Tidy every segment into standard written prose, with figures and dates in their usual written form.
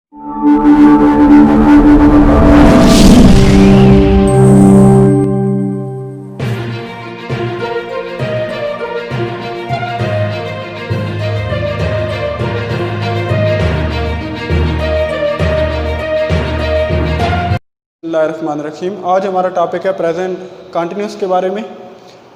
बिस्मिल्लाहिर्रहमानिर्रहीम। आज हमारा टॉपिक है प्रेजेंट कंटिन्यूस के बारे में,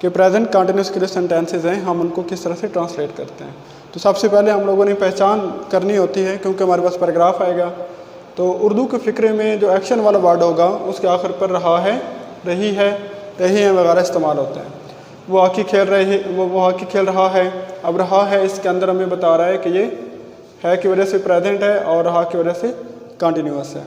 कि प्रेजेंट कंटिन्यूस के जो सेंटेंसेस हैं हम उनको किस तरह से ट्रांसलेट करते हैं। तो सबसे पहले हम लोगों ने पहचान करनी होती है, क्योंकि हमारे पास पैराग्राफ आएगा तो उर्दू के फ़िक्रे में जो एक्शन वाला वर्ड होगा उसके आखिर पर रहा है, रही है वगैरह इस्तेमाल होते हैं। वो हॉकी खेल रहे वो हॉकी खेल रहा है। अब रहा है इसके अंदर हमें बता रहा है कि ये है की वजह से प्रेजेंट है और रहा की वजह से कंटिन्यूस है।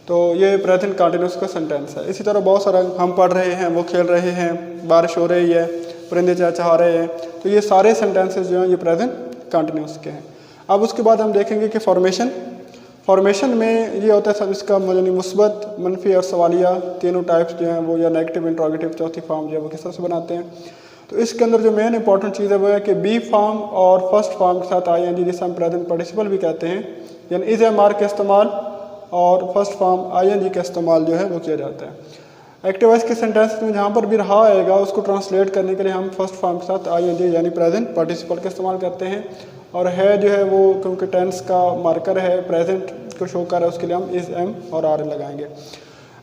तो ये प्रेजेंट कंटिन्यूस का सेंटेंस है। इसी तरह बहुत सारा हम पढ़ रहे हैं, वो खेल रहे हैं, बारिश हो रही है, परिंदे चहचहा रहे हैं। तो ये सारे सेंटेंसेस जो हैं ये प्रेजेंट कंटिन्यूस के हैं। अब उसके बाद हम देखेंगे कि फॉर्मेशन में ये होता है सब इसका यानी मुस्बत, मनफी और सवालिया तीनों टाइप्स जो हैं वो, या नेगेटिव, इंट्रोगेटिव, चौथी फॉर्म जो है वो किस तरह से बनाते हैं। तो इसके अंदर जो मेन इंपॉर्टेंट चीज़ है वो है कि बी फॉर्म और फर्स्ट फॉर्म के साथ आईएनजी, जिसे हम प्रेजेंट पार्टिसिपल भी कहते हैं, यानी इज एम का इस्तेमाल और फर्स्ट फॉर्म आईएनजी का इस्तेमाल जो है वो किया जाता है। एक्टिव वॉइस के सेंटेंस में जहाँ पर भी रहा आएगा उसको ट्रांसलेट करने के लिए हम फर्स्ट फॉर्म के साथ आईएनजी यानी प्रेजेंट पार्टिसिपल का इस्तेमाल करते हैं। और है जो है वो क्योंकि टेंस का मार्कर है, प्रेजेंट को शो कर रहा है, उसके लिए हम इज, एम और आर लगाएंगे।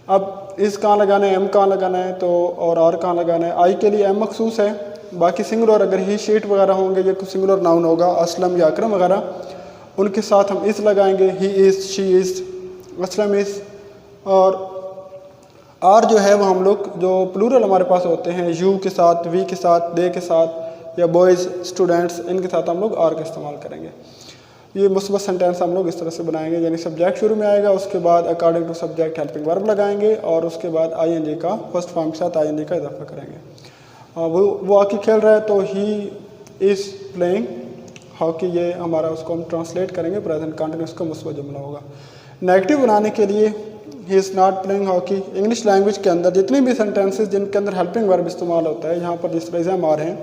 अब इस कहाँ लगाना है, एम कहाँ लगाना है, तो और आर कहाँ लगाना है। आई के लिए एम मखसूस है, बाकी सिंगुलर अगर ही, शीट वगैरह होंगे ये कुछ सिंगुलर नाउन होगा, असलम या अकरम वगैरह, उनके साथ हम इस लगाएंगे, he is, she is, Aslam is. और आर जो है वो हम लोग जो प्लूरल हमारे पास होते हैं, यू के साथ, वी के साथ, दे के साथ, या बॉयज़, स्टूडेंट्स, इनके साथ हम लोग आर का इस्तेमाल करेंगे। ये मुस्बत सेंटेंस हम लोग इस तरह से बनाएंगे, यानी सब्जेक्ट शुरू में आएगा, उसके बाद according to subject helping verb लगाएंगे और उसके बाद आईएनजी का फर्स्ट फॉर्म के साथ आईएनजी का इजाफा करेंगे। वो हॉकी खेल रहा है तो ही इज़ प्लेइंग हॉकी, ये हमारा उसको हम ट्रांसलेट करेंगे, प्रेजेंट कंटिन्यूस का मुस्बत जुमला होगा। नेगेटिव बनाने के लिए he is not playing hockey. English language के अंदर जितने भी सेंटेंसेस जिनके अंदर हेल्पिंग वर्ब इस्तेमाल होता है, यहाँ पर जिस तरह से हम आ रहे हैं,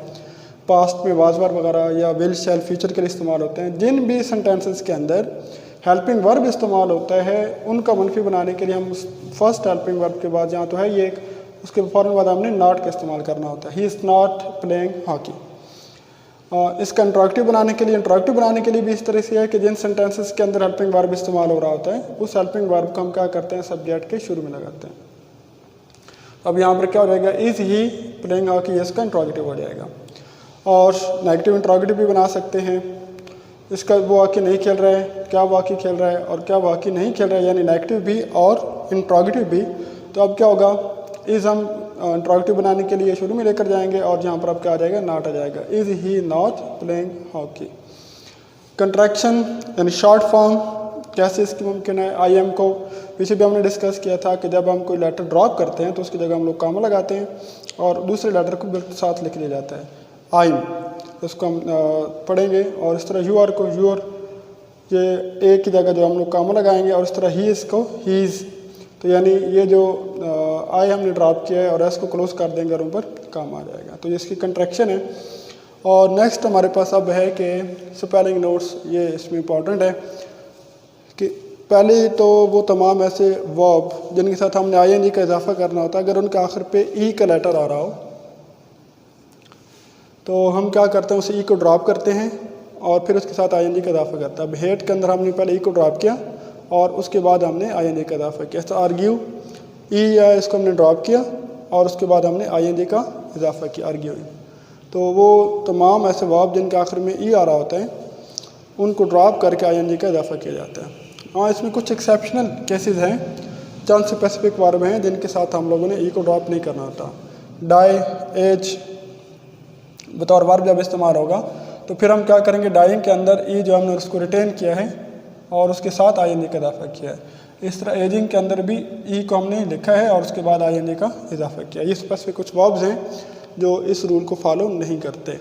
पास्ट में वाज वर्ब वगैरह या विल, शैल, फ्यूचर के लिए इस्तेमाल होते हैं, जिन भी सेंटेंसेस के अंदर हेल्पिंग वर्ब इस्तेमाल होता है उनका मनफी बनाने के लिए हम फर्स्ट हेल्पिंग वर्ब के बाद जहाँ तो है ये, उसके फ़ौरन बाद हमने नॉट का इस्तेमाल करना होता है, he is not playing hockey. इसका इंट्रोगेटिव बनाने के लिए भी इस तरह से है कि जिन सेंटेंसेस के अंदर हेल्पिंग वर्ब इस्तेमाल हो रहा होता है उस हेल्पिंग वर्ब को हम क्या करते हैं, सब्जेक्ट के शुरू में लगाते हैं। अब यहाँ पर क्या हो जाएगा, इज़ ही प्लेइंग हॉकी, इसका इंट्रोगेटिव हो जाएगा। और नेगेटिव इंट्रोगेटिव भी बना सकते हैं। इसका वो हॉकी नहीं खेल रहा है, क्या वो हॉकी खेल रहा है, और क्या वो हॉकी नहीं खेल रहा है, यानी नेगेटिव भी और इंट्रोगेटिव भी। तो अब क्या होगा, इज़ हम इंट्रोगेटिव बनाने के लिए शुरू में लेकर जाएंगे और जहाँ पर अब क्या आ जाएगा, नॉट आ जाएगा, is he not playing hockey. Contraction यानी शॉर्ट फॉर्म कैसे इसकी मुमकिन है, आई एम को पीछे भी हमने डिस्कस किया था कि जब हम कोई लेटर ड्रॉप करते हैं तो उसकी जगह हम लोग कामा लगाते हैं और दूसरे लेटर को बिल्कुल साथ लिख लिया जाता है, आइम, इसको हम पढ़ेंगे। और इस तरह यू आर को यूर, ये ए की जगह जो हम लोग कामा लगाएंगे, और इस तरह ही इसको हीज़। तो यानी ये जो आई हमने ड्रॉप किया है और एस को क्लोज कर देंगे और ऊपर काम आ जाएगा। तो ये इसकी कंट्रैक्शन है। और नेक्स्ट हमारे पास अब है कि स्पेलिंग नोट्स, ये इसमें इंपॉर्टेंट है कि पहले तो वो तमाम ऐसे वर्ब जिनके साथ हमने आईएनजी का इजाफा करना होता है, अगर उनके आखिर पे ई का लेटर आ रहा हो तो हम क्या करते हैं, उस ई को ड्रॉप करते हैं और फिर उसके साथ आईएनजी का इजाफा करते हैं। अब हेट के अंदर हमने पहले ई को ड्रॉप किया और उसके बाद हमने आईएनजी का इजाफा किया। तो आर्ग्यू, ई या इसको हमने ड्रॉप किया और उसके बाद हमने आईएनजी का इजाफा किया, आर्ग्यू। तो वो तमाम ऐसे वर्ब जिनके आखिर में ई आ रहा होता है उनको ड्रॉप करके आईएनजी का इजाफा किया जाता है। हाँ, इसमें कुछ एक्सेप्शनल केसेस हैं, चंद स्पेसिफिक वर्ब हैं जिनके साथ हम लोगों ने ई को ड्रॉप नहीं करना होता। डाई, एज बतौर वर्ब जब इस्तेमाल होगा तो फिर हम क्या करेंगे, डाइंग के अंदर ई जो हमने उसको रिटेन किया है और उसके साथ आईएनजी का इजाफा किया है। इस तरह एजिंग के अंदर भी ई को हमने लिखा है और उसके बाद आईएनजी का इजाफा किया। ये स्पेसिफिक कुछ वर्ब्स हैं जो इस रूल को फॉलो नहीं करते।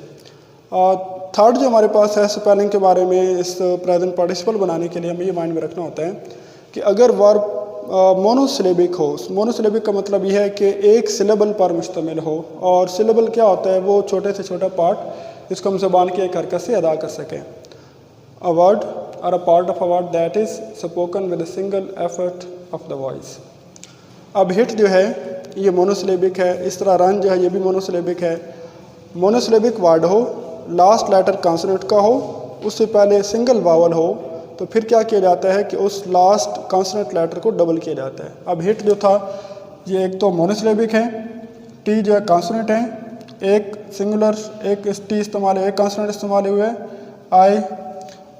और थर्ड जो हमारे पास है स्पेलिंग के बारे में, इस प्रेजेंट पार्टिसिपल बनाने के लिए हमें ये माइंड में रखना होता है कि अगर वर्ब मोनोसिलेबिक हो, मोनोसिलेबिक का मतलब यह है कि एक सिलेबल पर मुश्तमिल हो, और सिलेबल क्या होता है, वो छोटे से छोटा पार्ट जिसको हम ज़बान की एक हरकत से अदा कर सकें। A word, or a part of a word that is spoken with a single effort of the voice. अब हिट जो है ये मोनोसिलेबिक है, इस तरह रन जो है ये भी मोनोसिलेबिक है। मोनोसिलेबिक वर्ड हो, लास्ट लेटर कॉन्सोनेंट का हो, उससे पहले सिंगल वावल हो, तो फिर क्या किया जाता है कि उस लास्ट कॉन्सोनेंट लेटर को डबल किया जाता है। अब हिट जो था ये एक तो मोनोसिलेबिक है, टी जो है कॉन्सोनेंट है, एक सिंगुलर एक टी इस्तेमाल है, एक कॉन्सोनेंट इस्तेमाल हुआ है आई,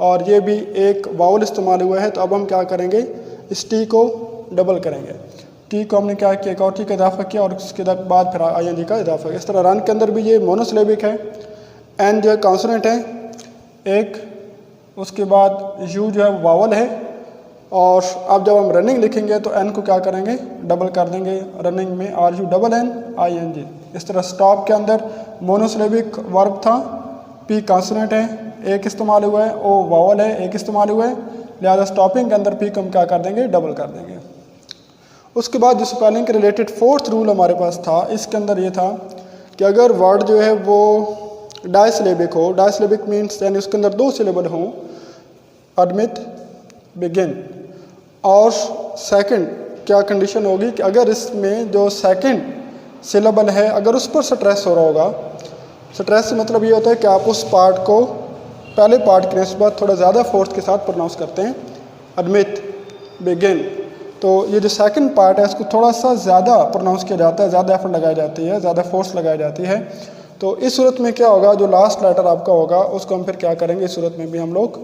और ये भी एक वावल इस्तेमाल हुआ है। तो अब हम क्या करेंगे, इस टी को डबल करेंगे। टी को हमने क्या किया, एक और टी का इजाफा किया और उसके बाद फिर आई एन जी का इजाफा किया। इस तरह रन के अंदर भी ये मोनोसिलेबिक है, एन जो है कॉन्सोनेंट है एक, उसके बाद यू जो है वावल है, और अब जब हम रनिंग लिखेंगे तो एन को क्या करेंगे, डबल कर देंगे। रनिंग में R U double N I N G. इस तरह स्टॉप के अंदर मोनोसिलेबिक वर्ब था, पी कॉन्सोनेंट है एक इस्तेमाल हुआ है, ओ वावल है एक इस्तेमाल हुआ है, लिहाजा स्टॉपिंग के अंदर पी को हम क्या कर देंगे, डबल कर देंगे। उसके बाद जो स्पेलिंग के रिलेटेड फोर्थ रूल हमारे पास था, इसके अंदर ये था कि अगर वर्ड जो है वो डायसिलेबिक हो, डायसिलेबिक मीन्स यानी उसके अंदर दो सिलेबल हों, एडमिट, बिगिन, और सेकंड क्या कंडीशन होगी कि अगर इसमें जो सेकंड सिलेबल है अगर उस पर स्ट्रेस हो रहा होगा। स्ट्रेस से मतलब ये होता है कि आप उस पार्ट को पहले पार्ट की नस्बत थोड़ा ज़्यादा फोर्स के साथ प्रोनाउंस करते हैं, एडमिट, बिगिन। तो ये जो सेकंड पार्ट है इसको थोड़ा सा ज़्यादा प्रोनाउंस किया जाता है, ज़्यादा एफर्ट लगाई जाती है, ज़्यादा फोर्स लगाई जाती है। तो इस सूरत में क्या होगा, जो लास्ट लेटर आपका होगा उसको हम फिर क्या करेंगे, इस सूरत में भी हम लोग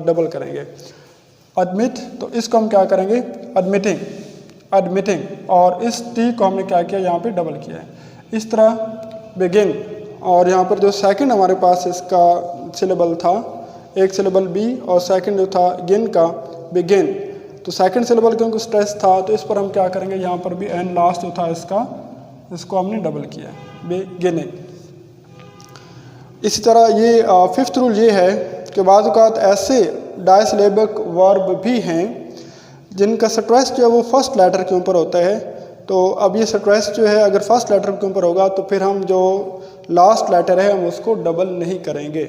डबल करेंगे। एडमिट, तो इसको हम क्या करेंगे, एडमिटिंग, एडमिटिंग, और इस टी को हमने क्या किया, यहाँ पे डबल किया है। इस तरह बिगिन, और यहाँ पर जो सेकंड हमारे पास इसका सिलेबल था, एक सिलेबल बी और सेकंड जो था गिन का बिगिन, तो सेकंड सिलेबल क्योंकि स्ट्रेस था तो इस पर हम क्या करेंगे, यहाँ पर भी एन लास्ट जो था इसका, इसको हमने डबल किया, बिगिनिंग। इसी तरह ये फिफ्थ रूल ये है कि बाज़ औक़ात ऐसे डायसिलेबिक वर्ब भी हैं जिनका स्ट्रेस जो है वो फर्स्ट लेटर के ऊपर होता है। तो अब ये स्ट्रेस जो है अगर फर्स्ट लेटर के ऊपर होगा तो फिर हम जो लास्ट लेटर है हम उसको डबल नहीं करेंगे।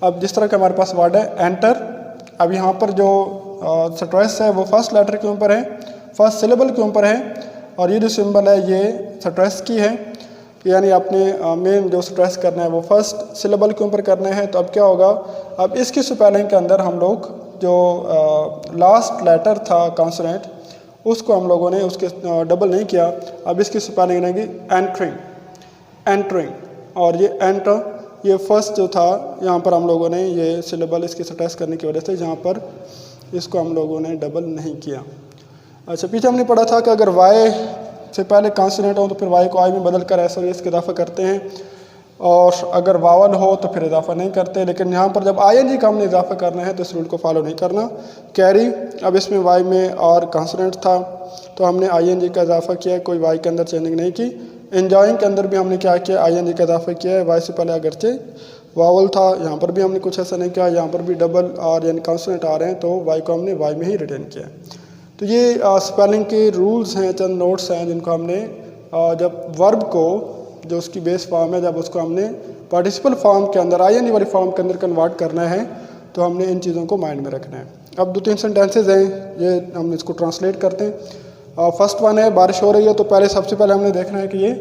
अब जिस तरह का हमारे पास वर्ड है एंटर, अब यहाँ पर जो स्ट्रेस है वो फर्स्ट लेटर के ऊपर है, फर्स्ट सिलेबल के ऊपर है, और ये जो सिंबल है ये स्ट्रेस की है, यानी आपने मेन जो स्ट्रेस करना है वो फर्स्ट सिलेबल के ऊपर करना है। तो अब क्या होगा, अब इसकी स्पेलिंग के अंदर हम लोग जो लास्ट लेटर था कॉन्सोनेंट उसको हम लोगों ने उसके डबल नहीं किया। अब इसकी स्पेलिंग रहेगी एंटरिंग, एंटरिंग, और ये एंटर ये फर्स्ट जो था यहाँ पर हम लोगों ने ये सिलेबल इसकी स्ट्रेस करने की वजह से यहाँ पर इसको हम लोगों ने डबल नहीं किया। अच्छा, पीछे हमने पढ़ा था कि अगर वाई से पहले कॉन्सोनेंट हो तो फिर वाई को आई में बदल कर ऐसा इसका इजाफा करते हैं, और अगर वावल हो तो फिर इजाफा नहीं करते। लेकिन यहाँ पर जब आई एन जी का हमने इजाफा करना है तो इस रूल को फॉलो नहीं करना। कैरी, अब इसमें वाई में और कॉन्सोनेंट था तो हमने आई एन जी का इजाफा किया, कोई वाई के अंदर चेंजिंग नहीं की। एंजॉइंग के अंदर भी हमने क्या किया, आई एन जी का इजाफा किया है, वाई से पहले अगरचे वावल था, यहाँ पर भी हमने कुछ ऐसा नहीं किया, यहाँ पर भी डबल और यानी कॉन्सोनेंट आ रहे हैं तो वाई को हमने वाई में ही रिटेन किया। तो ये स्पेलिंग के रूल्स हैं, चंद नोट्स हैं जिनको हमने जब वर्ब को जो उसकी बेस फॉर्म है जब उसको हमने पार्टिसिपल फॉर्म के अंदर आई एन जी वाली फॉर्म के अंदर कन्वर्ट करना है तो हमने इन चीज़ों को माइंड में रखना है। अब 2-3 सेंटेंसेज हैं, ये हम इसको ट्रांसलेट करते हैं। फर्स्ट वन है, बारिश हो रही है, तो पहले सबसे पहले हमने देखना है कि ये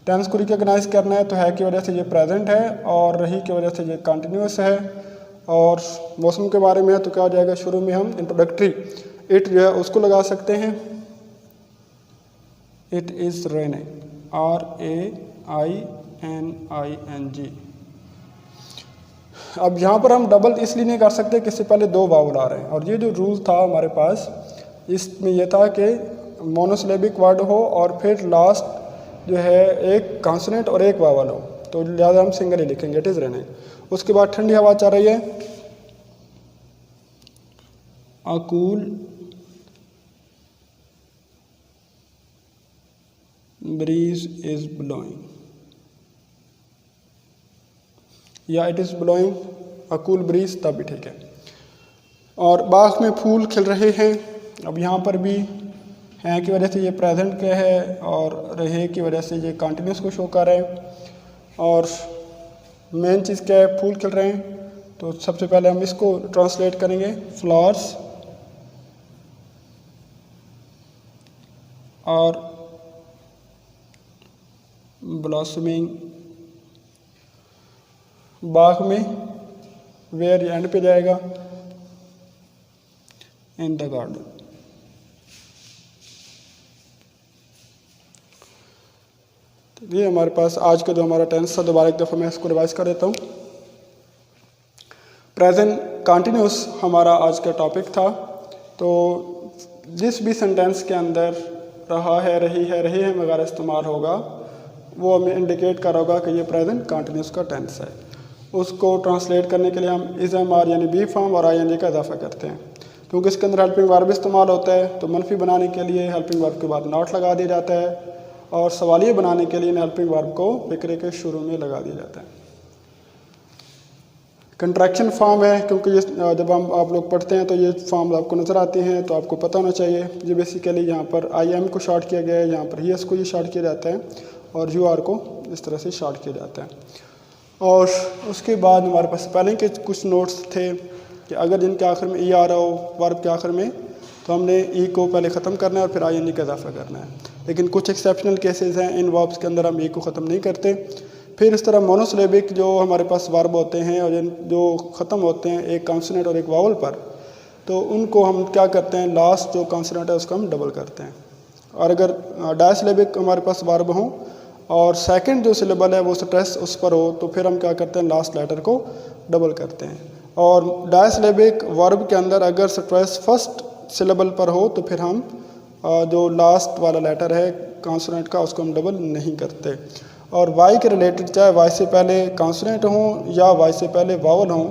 टेंस को रिकॉग्नाइज करना है, तो है की वजह से ये प्रेजेंट है और रही की वजह से ये कंटिन्यूस है, और मौसम के बारे में है तो क्या हो जाएगा, शुरू में हम इंट्रोडक्टरी इट जो है उसको लगा सकते हैं, इट इज़ रेनिंग, RAINING। अब यहाँ पर हम डबल इसलिए नहीं कर सकते कि इससे पहले 2 वावल आ रहे हैं, और ये जो रूल था हमारे पास इसमें यह था कि मोनोसिलेबिक वर्ड हो और फिर लास्ट जो है एक कॉन्सोनेंट और एक वावल हो, तो लिहाजा हम सिंगल ही लिखेंगे, इट इज़ रेनिंग। उसके बाद ठंडी हवा चल रही है, a cool breeze is blowing, या it is blowing a cool breeze, तब भी ठीक है। और बाग में फूल खिल रहे हैं, अब यहाँ पर भी हैं की वजह से ये प्रेजेंट के है और रहे की वजह से ये कंटिन्यूस को शो कर रहे हैं, और मेन चीज़ क्या है, फूल खिल रहे हैं, तो सबसे पहले हम इसको ट्रांसलेट करेंगे, फ्लावर्स और ब्लॉसमिंग, बाग में, वेयर एंड पे जाएगा, इन द गार्डन। तो ये हमारे पास आज का जो हमारा टेंस था, दोबारा एक दफ़ा मैं इसको रिवाइज कर देता हूँ। प्रेजेंट कंटिन्यूस हमारा आज का टॉपिक था। तो जिस भी सेंटेंस के अंदर रहा है, रही है वगैरह इस्तेमाल होगा, वो हमें इंडिकेट कर होगा कि ये प्रेजेंट कंटिन्यूस का टेंस है। उसको ट्रांसलेट करने के लिए हम इज़म आर यानी बी फॉर्म और आईएनजी का इजाफा करते हैं, क्योंकि इसके अंदर हेल्पिंग वर्ब इस्तेमाल होता है। तो मनफी बनाने के लिए हेल्पिंग वर्ब के बाद नॉट लगा दिया जाता है, और सवालिया बनाने के लिए हेल्पिंग वर्ब को फिक्रे के शुरू में लगा दिया जाता है। कंट्रैक्शन फॉर्म है, क्योंकि ये जब हम आप लोग पढ़ते हैं तो ये फॉर्म आपको नज़र आते हैं, तो आपको पता होना चाहिए। ये बेसिकली यहाँ पर आई एम को शॉर्ट किया गया है, यहाँ पर ही एस को ये शॉर्ट किया जाता है, और यू आर को इस तरह से शॉर्ट किया जाता है। और उसके बाद हमारे पास स्पेलिंग के कुछ नोट्स थे कि अगर जिनके आखिर में ई आ रहा हो वर्ब के आखिर में, तो हमने ई को पहले ख़त्म करना है और फिर आई एन जी का इजाफा करना है। लेकिन कुछ एक्सेप्शनल केसेस हैं, इन वर्ब्स के अंदर हम ई को ख़त्म नहीं करते। फिर इस तरह मोनोसिलेबिक जो हमारे पास वर्ब होते हैं और जो ख़त्म होते हैं एक कॉन्सोनेंट और एक वावल पर, तो उनको हम क्या करते हैं, लास्ट जो कॉन्सोनेंट है उसको हम डबल करते हैं। और अगर डायसिलेबिक हमारे पास वर्ब हों और सेकंड जो सिलेबल है वो स्ट्रेस उस पर हो, तो फिर हम क्या करते हैं, लास्ट लेटर को डबल करते हैं। और डायसिलेबिक वर्ब के अंदर अगर स्ट्रेस फर्स्ट सिलेबल पर हो, तो फिर हम जो लास्ट वाला लेटर है कॉन्सोनेंट का उसको हम डबल नहीं करते। और वाई के रिलेटेड चाहे वाई से पहले कॉन्सोनेंट हों या वाई से पहले वावल हों,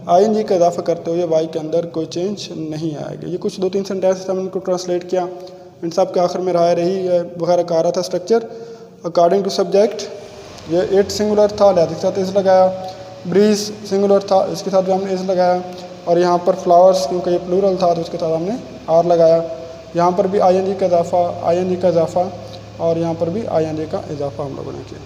आईएनजी का इजाफा करते हुए वाई के अंदर कोई चेंज नहीं आएगा। ये कुछ 2-3 सेंटेंस हमने इनको ट्रांसलेट किया, इन सब के आखिर में रही वगैरह का आ रहा था स्ट्रक्चर अकॉर्डिंग टू सब्जेक्ट। ये इट सिंगुलर था, लिहाजा के साथ इस लगाया। ब्रीज सिंगुलर था, इसके साथ भी हमने इस लगाया। और यहाँ पर फ्लावर्स क्योंकि ये प्लूरल था तो उसके साथ हमने आर लगाया। यहाँ पर भी आईएनजी का इजाफा, और यहाँ पर भी आईएनजी का इजाफा हम लोगों ने किया।